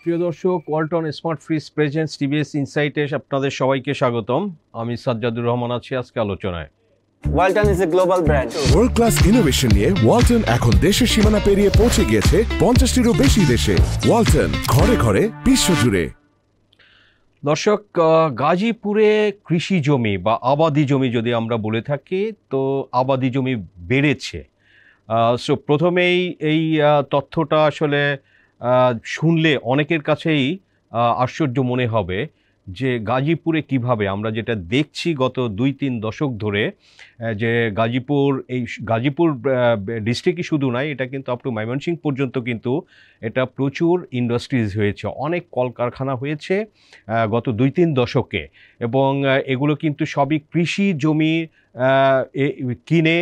প্রিয় দর্শক, Walton smart fridge presents TVS ইনসাইটে আপনাদের সবাইকে স্বাগতম। আমি সাজ্জাদুর রহমান আছি আজকে আলোচনায়। Walton is a global brand. World class innovation নিয়ে ওয়ালটন এখন দেশের সীমানা পেরিয়ে পৌঁছে গিয়েছে 50টিরও বেশি দেশে। ওয়ালটন, ঘরে ঘরে বিশ্বজুড়ে। দর্শক, গাজীপুরে কৃষি জমি বা আবাদি জমি যদি আমরা বলে থাকি, তো আবাদি জমি বেড়েছে। সো প্রথমেই এই তথ্যটা আসলে শুনলে অনেকের কাছেই আশ্চর্য মনে হবে যে গাজীপুরে কিভাবে আমরা যেটা দেখছি গত 2-3 দশক ধরে, যে গাজীপুর ডিস্ট্রিক্টই শুধু নয়, এটা কিন্তু আপ টু ময়মনসিংহ পর্যন্ত কিন্তু এটা প্রচুর ইন্ডাস্ট্রিজ হয়েছে, অনেক কলকারখানা হয়েছে গত 2-3 দশকে। এবং এগুলো কিন্তু সবই কৃষি জমি কিনে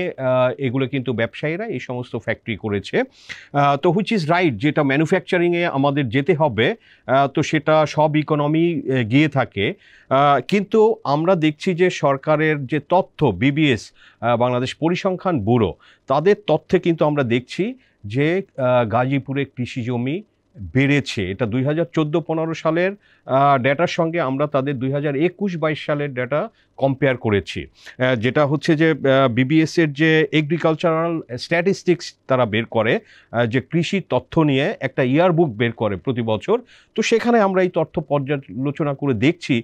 এগুলো কিন্তু ব্যবসায়ীরা এই সমস্ত ফ্যাক্টরি করেছে। তো হুইচ ইজ রাইট, যেটা ম্যানুফ্যাকচারিংয়ে আমাদের যেতে হবে, তো সেটা সব ইকোনমি গিয়ে থাকে। কিন্তু আমরা দেখছি যে সরকারের যে তথ্য, বিবিএস বাংলাদেশ পরিসংখ্যান ব্যুরো, তাদের তথ্যে কিন্তু আমরা দেখছি যে গাজীপুরে কৃষি জমি বেড়েছে। এটা 2014-15 সালের ডেটার সঙ্গে আমরা তাদের 2021-22 সালের ডেটা কম্পেয়ার করেছি। যেটা হচ্ছে যে বিবিএসের যে এগ্রিকালচারাল স্ট্যাটিস্টিক্স তারা বের করে, যে কৃষি তথ্য নিয়ে একটা ইয়ারবুক বের করে প্রতি বছর। তো সেখানে আমরা এই তথ্য পর্যালোচনা করে দেখছি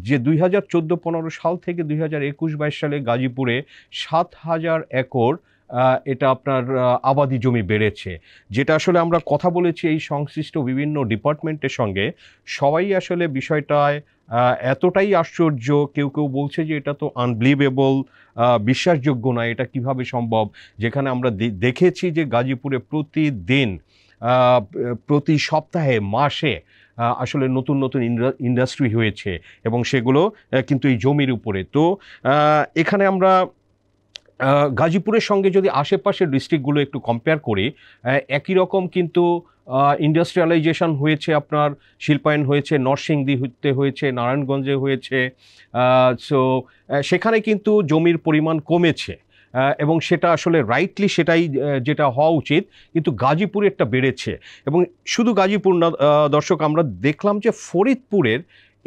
যে 2014-15 সাল থেকে 2021-22 সালে গাজীপুরে 7,000 একর এটা আপনার আবাদি জমি বেড়েছে। যেটা আসলে আমরা কথা বলেছি এই সংশ্লিষ্ট বিভিন্ন ডিপার্টমেন্টের সঙ্গে, সবাই আসলে বিষয়টায় এতটাই আশ্চর্য, কেউ কেউ বলছে যে এটা তো আনবিলিভেবল, বিশ্বাসযোগ্য না, এটা কিভাবে সম্ভব, যেখানে আমরা দেখেছি যে গাজীপুরে প্রতিদিন, প্রতি সপ্তাহে, মাসে আসলে নতুন নতুন ইন্ডাস্ট্রি হয়েছে এবং সেগুলো কিন্তু এই জমির উপরে। তো এখানে আমরা গাজীপুরের সঙ্গে যদি আশেপাশের ডিস্ট্রিক্টগুলো একটু কম্পেয়ার করি, একই রকম কিন্তু ইন্ডাস্ট্রিয়ালাইজেশন হয়েছে, আপনার শিল্পায়ন হয়েছে, নরসিংদীতে হয়েছে, নারায়ণগঞ্জে হয়েছে। সো সেখানে কিন্তু জমির পরিমাণ কমেছে এবং সেটা আসলে রাইটলি সেটাই যেটা হওয়া উচিত, কিন্তু গাজীপুরে একটা বেড়েছে। এবং শুধু গাজীপুর না দর্শক, আমরা দেখলাম যে ফরিদপুরের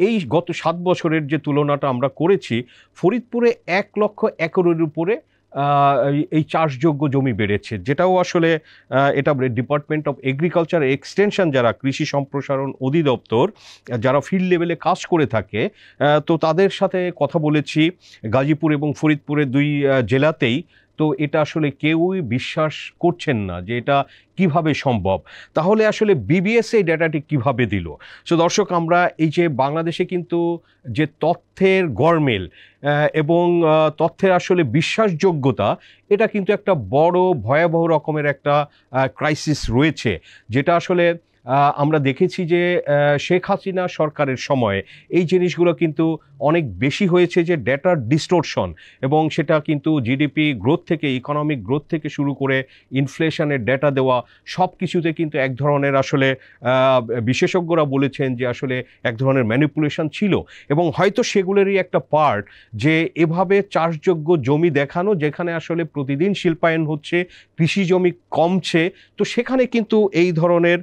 এই গত 7 বছরের যে তুলনাটা আমরা করেছি, ফরিদপুরে 1 লক্ষ একরের উপরে এই চাষযোগ্য জমি বেড়েছে, যেটাও আসলে এটা ডিপার্টমেন্ট অফ এগ্রিকালচার এক্সটেনশন, যারা কৃষি সম্প্রসারণ অধিদপ্তর, যারা ফিল্ড লেভেলে কাজ করে থাকে, তো তাদের সাথে কথা বলেছি গাজীপুর এবং ফরিদপুরের 2 জেলাতেই। তো এটা আসলে কেউই বিশ্বাস করছেন না যে এটা কিভাবে সম্ভব। তাহলে আসলে বিবিএস এই ডেটাটি কিভাবে দিল? সো দর্শক, আমরা এই যে বাংলাদেশে কিন্তু যে তথ্যের গরমিল এবং তথ্যের আসলে বিশ্বাসযোগ্যতা, এটা কিন্তু একটা বড় ভয়াবহ রকমের একটা ক্রাইসিস রয়েছে, যেটা আসলে আমরা দেখেছি যে শেখ হাসিনা সরকারের সময়ে এই জিনিসগুলো কিন্তু অনেক বেশি হয়েছে, যে ডেটার ডিস্টোরশন, এবং সেটা কিন্তু জিডিপি গ্রোথ থেকে, ইকোনমিক গ্রোথ থেকে শুরু করে ইনফ্লেশনের ডেটা দেওয়া, সব কিছুতে কিন্তু এক ধরনের আসলে বিশেষজ্ঞরা বলেছেন যে আসলে এক ধরনের ম্যানিপুলেশন ছিল। এবং হয়তো সেগুলোরই একটা পার্ট যে এভাবে চাষযোগ্য জমি দেখানো, যেখানে আসলে প্রতিদিন শিল্পায়ন হচ্ছে, কৃষি জমি কমছে, তো সেখানে কিন্তু এই ধরনের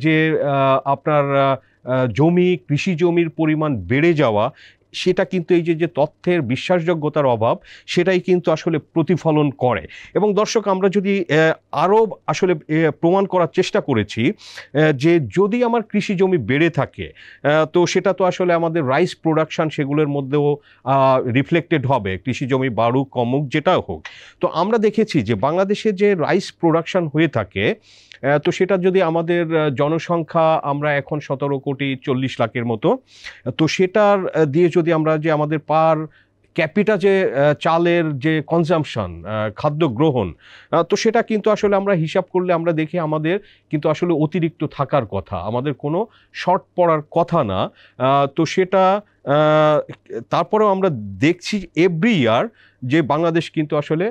যে আপনার জমি, কৃষি জমির পরিমাণ বেড়ে যাওয়া, সেটা কিন্তু এই যে তথ্যের বিশ্বাসযোগ্যতার অভাব, সেটাই কিন্তু আসলে প্রতিফলন করে। এবং দর্শক, আমরা যদি আরও আসলে প্রমাণ করার চেষ্টা করেছি যে যদি আমার কৃষি জমি বেড়ে থাকে, তো সেটা তো আসলে আমাদের রাইস প্রোডাকশান, সেগুলোর মধ্যেও রিফ্লেক্টেড হবে, কৃষি জমি বাড়ুক কমুক যেটা হোক। তো আমরা দেখেছি যে বাংলাদেশে যে রাইস প্রোডাকশান হয়ে থাকে, তো সেটা যদি আমাদের জনসংখ্যা, আমরা এখন 17,40,00,000-এর মতো, তো সেটার দিয়ে যদি আমরা যে আমাদের পার ক্যাপিটা যে চালের যে কনজাম্পশন, খাদ্য গ্রহণ, তো সেটা কিন্তু আসলে আমরা হিসাব করলে আমরা দেখি আমাদের কিন্তু আসলে অতিরিক্ত থাকার কথা, আমাদের কোনো শর্ট পড়ার কথা না। তো সেটা তারপরেও আমরা দেখছি এভরি ইয়ার যে বাংলাদেশ কিন্তু আসলে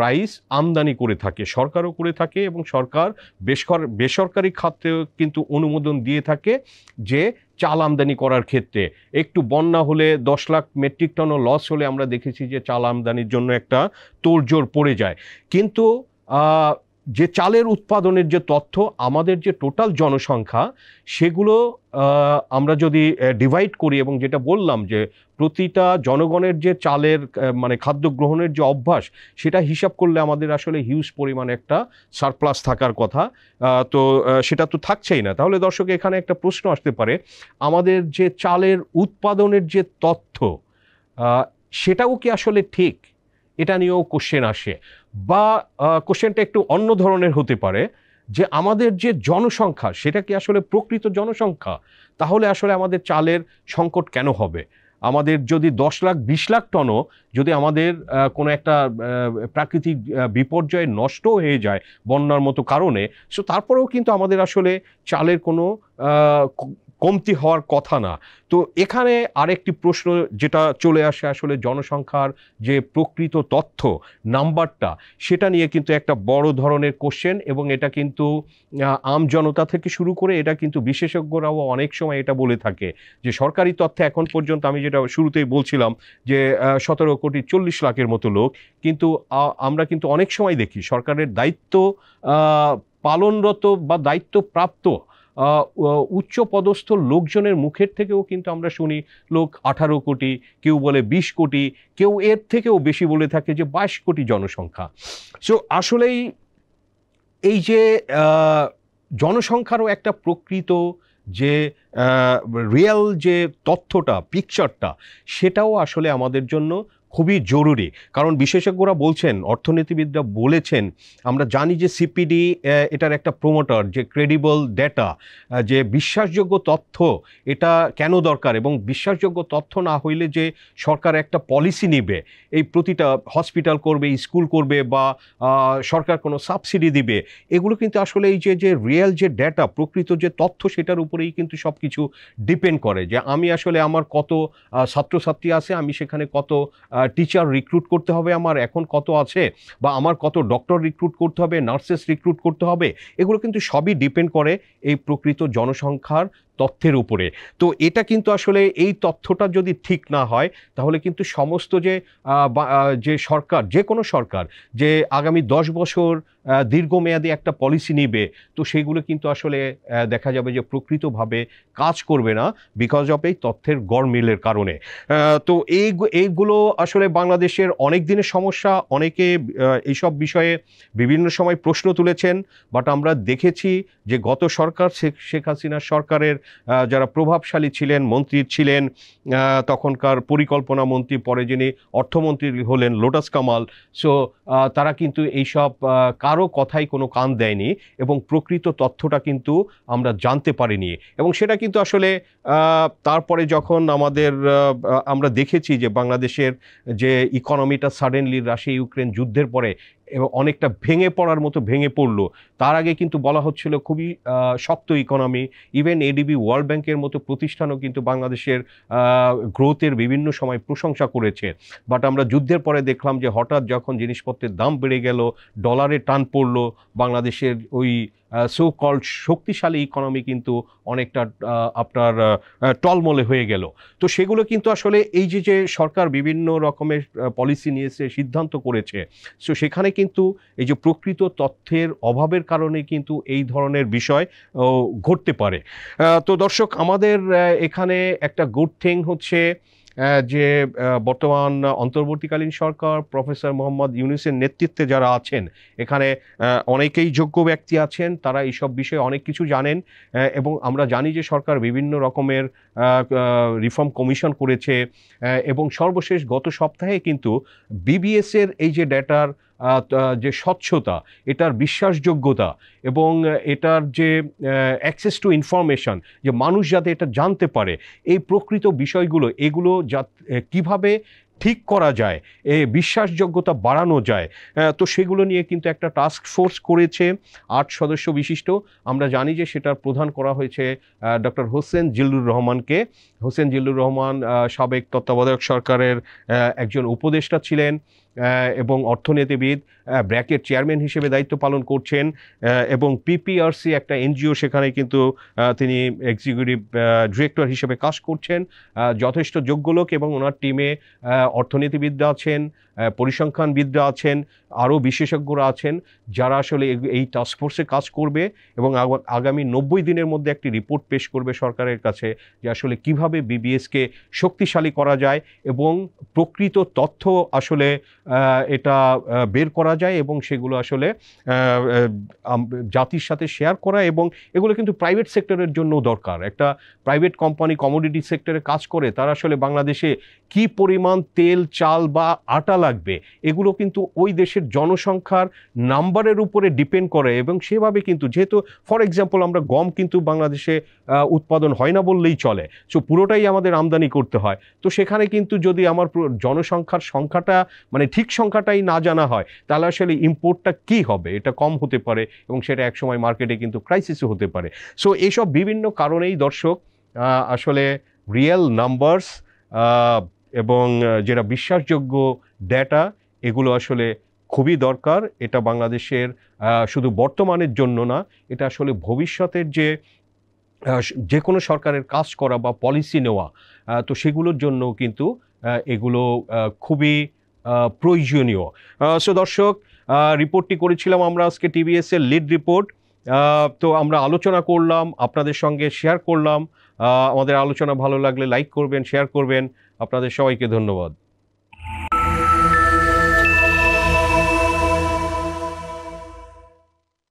রাইস আমদানি করে থাকে, সরকারও করে থাকে, এবং সরকার বেসরকারি খাতেও কিন্তু অনুমোদন দিয়ে থাকে যে চাল আমদানি করার ক্ষেত্রে। একটু বন্যা হলে 10 লাখ মেট্রিক টনও লস হলে আমরা দেখেছি যে চাল আমদানির জন্য একটা তোড়জোড় পড়ে যায়। কিন্তু যে চালের উৎপাদনের যে তথ্য, আমাদের যে টোটাল জনসংখ্যা, সেগুলো আমরা যদি ডিভাইড করি, এবং যেটা বললাম যে প্রতিটা জনগণের যে চালের মানে খাদ্য গ্রহণের যে অভ্যাস, সেটা হিসাব করলে আমাদের আসলে হিউজ পরিমাণে একটা সারপ্লাস থাকার কথা। তো সেটা তো থাকছেই না। তাহলে দর্শক, এখানে একটা প্রশ্ন আসতে পারে, আমাদের যে চালের উৎপাদনের যে তথ্য, সেটাও কি আসলে ঠিক? এটা নিয়েও কোশ্চেন আসে, বা কোশ্চেনটা একটু অন্য ধরনের হতে পারে, যে আমাদের যে জনসংখ্যা, সেটা কি আসলে প্রকৃত জনসংখ্যা? তাহলে আসলে আমাদের চালের সংকট কেন হবে? আমাদের যদি 10 লাখ 20 লাখ টনও যদি আমাদের কোনো একটা প্রাকৃতিক বিপর্যয়ে নষ্ট হয়ে যায় বন্যার মতো কারণে, সো তারপরেও কিন্তু আমাদের আসলে চালের কোনো কমতি হওয়ার কথা না। তো এখানে আরেকটি প্রশ্ন যেটা চলে আসে, আসলে জনসংখ্যার যে প্রকৃত তথ্য নাম্বারটা, সেটা নিয়ে কিন্তু একটা বড় ধরনের কোশ্চেন, এবং এটা কিন্তু আম জনতা থেকে শুরু করে এটা কিন্তু বিশেষজ্ঞরাও অনেক সময় এটা বলে থাকে যে সরকারি তথ্যে এখন পর্যন্ত, আমি যেটা শুরুতেই বলছিলাম যে 17,40,00,000 মতো লোক, কিন্তু আমরা কিন্তু অনেক সময় দেখি সরকারের দায়িত্ব পালনরত বা দায়িত্বপ্রাপ্ত উচ্চ পদস্থ লোকজনের মুখের থেকেও কিন্তু আমরা শুনি লোক 18 কোটি, কেউ বলে 20 কোটি, কেউ এর থেকেও বেশি বলে থাকে যে 22 কোটি জনসংখ্যা। সো আসলেই এই যে জনসংখ্যারও একটা প্রকৃত যে রিয়েল যে তথ্যটা, পিকচারটা, সেটাও আসলে আমাদের জন্য খুবই জরুরি। কারণ বিশেষজ্ঞরা বলছেন, অর্থনীতিবিদরা বলেছেন, আমরা জানি যে সিপিডি এটার একটা প্রমোটার, যে ক্রেডিবল ডেটা, যে বিশ্বাসযোগ্য তথ্য, এটা কেন দরকার, এবং বিশ্বাসযোগ্য তথ্য না হইলে যে সরকার একটা পলিসি নেবে, এই প্রতিটা হসপিটাল করবে, স্কুল করবে, বা সরকার কোনো সাবসিডি দিবে, এগুলো কিন্তু আসলে এই যে রিয়েল যে ডেটা, প্রকৃত যে তথ্য, সেটার উপরেই কিন্তু সব কিছু ডিপেন্ড করে। যে আমি আসলে আমার কত ছাত্রছাত্রী আছে, আমি সেখানে কত টিচার রিক্রুট করতে হবে, আমার এখন কত আছে, বা আমার কত ডক্টর রিক্রুট করতে হবে, নার্সেস রিক্রুট করতে হবে, এগুলো কিন্তু সবই ডিপেন্ড করে এই প্রকৃত জনসংখ্যার তথ্যের উপরে। তো এটা কিন্তু আসলে এই তথ্যটা যদি ঠিক না হয়, তাহলে কিন্তু সমস্ত যে সরকার, যে কোনো সরকার যে আগামী 10 বছর দীর্ঘমেয়াদী একটা পলিসি নিবে, তো সেগুলো কিন্তু আসলে দেখা যাবে যে প্রকৃতভাবে কাজ করবে না, বিকজ অফ এই তথ্যের গরমিলের কারণে। তো এইগুলো আসলে বাংলাদেশের অনেক দিনের সমস্যা। অনেকে এইসব বিষয়ে বিভিন্ন সময় প্রশ্ন তুলেছেন, বাট আমরা দেখেছি যে গত সরকার, শেখ হাসিনার সরকারের যারা প্রভাবশালী ছিলেন, মন্ত্রী ছিলেন, তখনকার পরিকল্পনা মন্ত্রী, পরে যিনি অর্থমন্ত্রী হলেন লোটাস কামাল, সো তারা কিন্তু এইসব কারো কথাই কোনো কান দেয়নি, এবং প্রকৃত তথ্যটা কিন্তু আমরা জানতে পারিনি। এবং সেটা কিন্তু আসলে তারপরে যখন আমরা দেখেছি যে বাংলাদেশের যে ইকোনমিটা সাডেনলি রাশিয়া ইউক্রেন যুদ্ধের পরে এবং অনেকটা ভেঙে পড়ার মতো ভেঙে পড়লো। তার আগে কিন্তু বলা হচ্ছিল খুবই শক্ত ইকোনমি। ইভেন এডিবি, ওয়ার্ল্ড ব্যাংকের মতো প্রতিষ্ঠানও কিন্তু বাংলাদেশের গ্রোথের বিভিন্ন সময় প্রশংসা করেছে। বাট আমরা যুদ্ধের পরে দেখলাম যে হঠাৎ যখন জিনিসপত্রের দাম বেড়ে গেল, ডলারে টান পড়লো, বাংলাদেশের ওই সো কল্ড শক্তিশালী ইকোনমি কিন্তু অনেকটা আপনার টলমলে হয়ে গেল। তো সেগুলো কিন্তু আসলে এই যে সরকার বিভিন্ন রকমের পলিসি নিয়েছে, সিদ্ধান্ত করেছে, সো সেখানে কিন্তু এই যে প্রকৃত তথ্যের অভাবের কারণে কিন্তু এই ধরনের বিষয় ঘটতে পারে। তো দর্শক, আমাদের এখানে একটা গুড থিং হচ্ছে যে বর্তমান অন্তর্বর্তীকালীন সরকার, প্রফেসর মোহাম্মদ ইউনূসের নেতৃত্বে যারা আছেন, এখানে অনেকেই যোগ্য ব্যক্তি আছেন, তারা এইসব বিষয়ে অনেক কিছু জানেন। এবং আমরা জানি যে সরকার বিভিন্ন রকমের রিফর্ম কমিশন করেছে, এবং সর্বশেষ গত সপ্তাহে কিন্তু বিবিএসের এই যে ডেটার যে স্বচ্ছতা, এটার বিশ্বাসযোগ্যতা, এবং এটার যে অ্যাক্সেস টু ইনফরমেশন, যে মানুষ যাতে এটা জানতে পারে, এই প্রকৃত বিষয়গুলো, এগুলো কিভাবে ঠিক করা যায়, এই বিশ্বাসযোগ্যতা বাড়ানো যায়, তো সেগুলো নিয়ে কিন্তু একটা টাস্ক ফোর্স করেছে 8 সদস্য বিশিষ্ট। আমরা জানি যে সেটার প্রধান করা হয়েছে ডক্টর হোসেন জিল্লুর রহমানকে। হোসেন জিল্লুর রহমান সাবেক তত্ত্বাবধায়ক সরকারের একজন উপদেষ্টা ছিলেন, এবং অর্থনীতিবিদ, ব্র্যাকের চেয়ারম্যান হিসেবে দায়িত্ব পালন করছেন, এবং পিপিআরসি একটা এনজিও, সেখানে কিন্তু তিনি এক্সিকিউটিভ ডিরেক্টর হিসেবে কাজ করছেন। যথেষ্ট যোগ্য লোক, এবং ওনার টিমে অর্থনীতিবিদরা আছেন, পরিসংখ্যানবিদরা আছেন, আরও বিশেষজ্ঞরা আছেন যারা আসলে এই টাস্কফোর্সে কাজ করবে এবং আগামী 90 দিনের মধ্যে একটি রিপোর্ট পেশ করবে সরকারের কাছে যে আসলে কিভাবে বিবিএসকে শক্তিশালী করা যায় এবং প্রকৃত তথ্য আসলে এটা বের করা যায় এবং সেগুলো আসলে জাতির সাথে শেয়ার করা, এবং এগুলো কিন্তু প্রাইভেট সেক্টরের জন্য দরকার। একটা প্রাইভেট কোম্পানি কমোডিটি সেক্টরে কাজ করে, তারা আসলে বাংলাদেশে কি পরিমাণ তেল, চাল বা আটা লাগবে এগুলো কিন্তু ওই দেশের জনসংখ্যার নাম্বারের উপরে ডিপেন্ড করে, এবং সেভাবে কিন্তু যেহেতু ফর এক্সাম্পল আমরা গম কিন্তু বাংলাদেশে উৎপাদন হয় না বললেই চলে, সো পুরোটাই আমাদের আমদানি করতে হয়। তো সেখানে কিন্তু যদি আমার জনসংখ্যার সংখ্যাটা মানে ঠিক সংখ্যাটাই না জানা হয় তাহলে আসলে ইম্পোর্টটা কি হবে, এটা কম হতে পারে এবং সেটা একসময় মার্কেটে কিন্তু ক্রাইসিসও হতে পারে। সো এইসব বিভিন্ন কারণেই দর্শক আসলে রিয়েল নাম্বারস এবং যেটা বিশ্বাসযোগ্য ডেটা এগুলো আসলে খুবই দরকার। এটা বাংলাদেশের শুধু বর্তমানের জন্য না, এটা আসলে ভবিষ্যতের যে কোনো সরকারের কাজ করা বা পলিসি নেওয়া তো সেগুলোর জন্য কিন্তু এগুলো খুবই প্রয়োজনীয়। সো দর্শক, রিপোর্টটি করেছিলাম আমরা আজকে টিবিএসের লিড রিপোর্ট। তো আমরা আলোচনা করলাম, আপনাদের সঙ্গে শেয়ার করলাম। আমাদের আলোচনা ভালো লাগলে লাইক করবেন, শেয়ার করবেন। আপনাদের সবাইকে ধন্যবাদ।